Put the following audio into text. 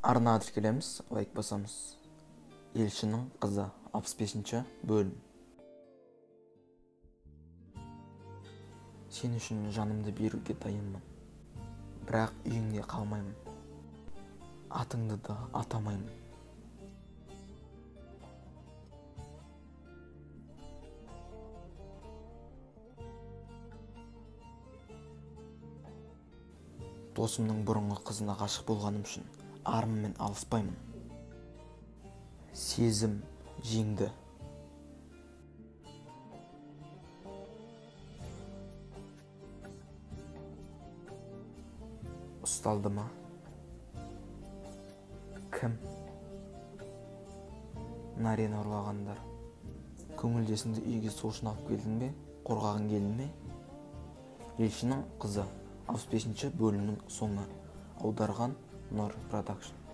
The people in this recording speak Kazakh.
Арна келеміз, лайк басамыз. Елшінің қызы 65-ші бөлім. Сен үшін жанымды беруге дайынмын. Бірақ үйіңде қалмаймын. Атыңды да атамаймын. Досымның бұрынғы қызына ғашық болғаным үшін арыммен алыспаймын. Сезім жеңді. Ұсталды ма? Кім? Нарені ұрлағандар. Көңілдесіңді үйге сол үшін алып келдің бе? Қорғаған келдің бе? Елшінің қызы 65-ші бөлімнің соңы. Аударған Нұр Продакшн.